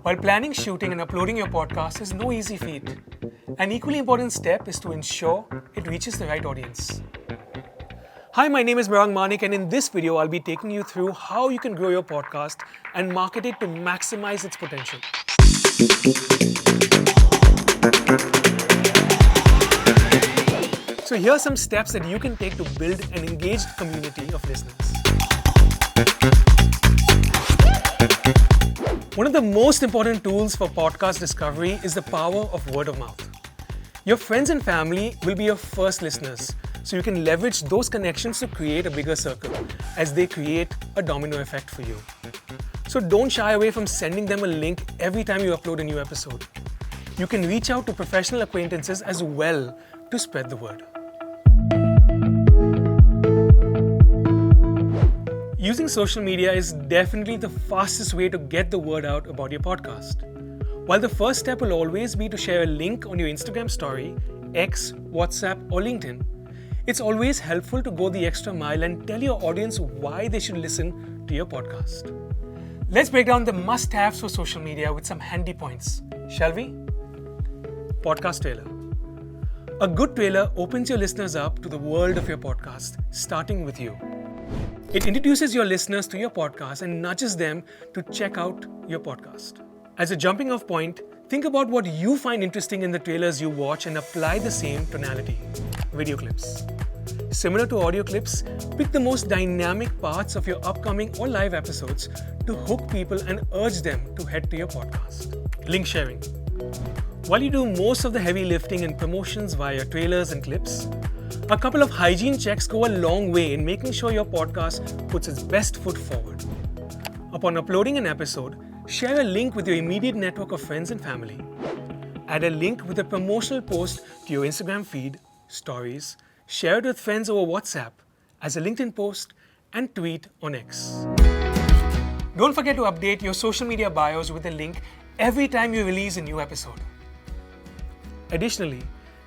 While planning, shooting, and uploading your podcast is no easy feat, an equally important step is to ensure it reaches the right audience. Hi, my name is Mirang Manik, and in this video, I'll be taking you through how you can grow your podcast and market it to maximize its potential. So here are some steps that you can take to build an engaged community of listeners. One of the most important tools for podcast discovery is the power of word of mouth. Your friends and family will be your first listeners, so you can leverage those connections to create a bigger circle as they create a domino effect for you. So don't shy away from sending them a link every time you upload a new episode. You can reach out to professional acquaintances as well to spread the word. Using social media is definitely the fastest way to get the word out about your podcast. While the first step will always be to share a link on your Instagram story, X, WhatsApp, or LinkedIn, it's always helpful to go the extra mile and tell your audience why they should listen to your podcast. Let's break down the must-haves for social media with some handy points, shall we? Podcast trailer. A good trailer opens your listeners up to the world of your podcast, starting with you. It introduces your listeners to your podcast and nudges them to check out your podcast. As a jumping off point, think about what you find interesting in the trailers you watch and apply the same tonality. Video clips. Similar to audio clips, pick the most dynamic parts of your upcoming or live episodes to hook people and urge them to head to your podcast. Link sharing. While you do most of the heavy lifting and promotions via trailers and clips, a couple of hygiene checks go a long way in making sure your podcast puts its best foot forward. Upon uploading an episode, share a link with your immediate network of friends and family. Add a link with a promotional post to your Instagram feed, stories, share it with friends over WhatsApp, as a LinkedIn post, and tweet on X. Don't forget to update your social media bios with a link every time you release a new episode. Additionally,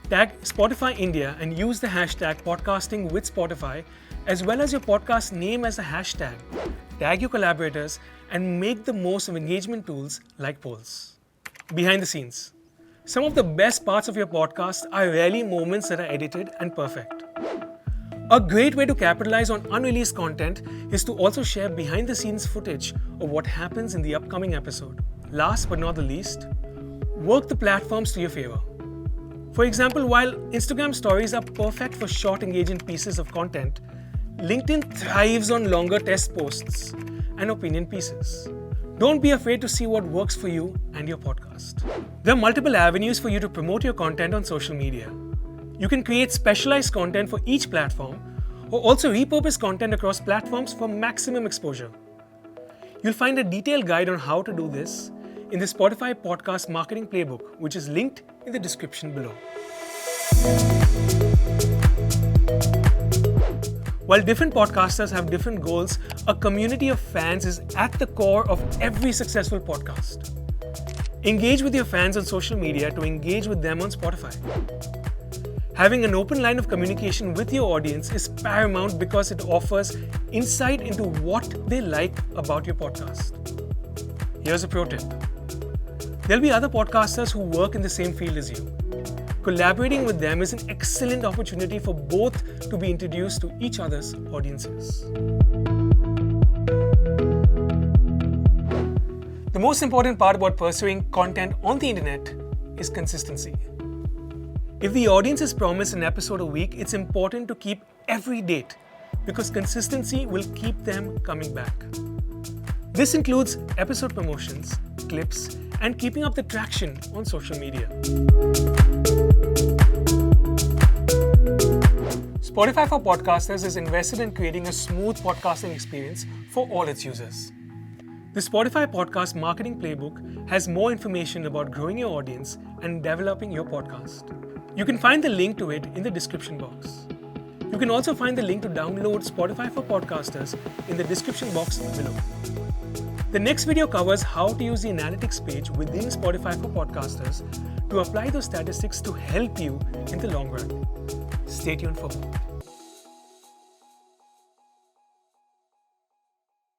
tag Spotify India and use the hashtag podcasting with Spotify as well as your podcast name as a hashtag. Tag your collaborators and make the most of engagement tools like polls. Behind the scenes. Some of the best parts of your podcast are rarely moments that are edited and perfect. A great way to capitalize on unreleased content is to also share behind the scenes footage of what happens in the upcoming episode. Last but not the least, work the platforms to your favor. For example, while Instagram stories are perfect for short engaging pieces of content, LinkedIn thrives on longer test posts and opinion pieces. Don't be afraid to see what works for you and your podcast. There are multiple avenues for you to promote your content on social media. You can create specialized content for each platform or also repurpose content across platforms for maximum exposure. You'll find a detailed guide on how to do this in the Spotify Podcast Marketing Playbook, which is linked in the description below. While different podcasters have different goals, a community of fans is at the core of every successful podcast. Engage with your fans on social media to engage with them on Spotify. Having an open line of communication with your audience is paramount because it offers insight into what they like about your podcast. Here's a pro tip. There'll be other podcasters who work in the same field as you. Collaborating with them is an excellent opportunity for both to be introduced to each other's audiences. The most important part about pursuing content on the internet is consistency. If the audience is promised an episode a week, it's important to keep every date because consistency will keep them coming back. This includes episode promotions, clips, and keeping up the traction on social media. Spotify for Podcasters is invested in creating a smooth podcasting experience for all its users. The Spotify Podcast Marketing Playbook has more information about growing your audience and developing your podcast. You can find the link to it in the description box. You can also find the link to download Spotify for Podcasters in the description box below. The next video covers how to use the analytics page within Spotify for Podcasters to apply those statistics to help you in the long run. Stay tuned for more.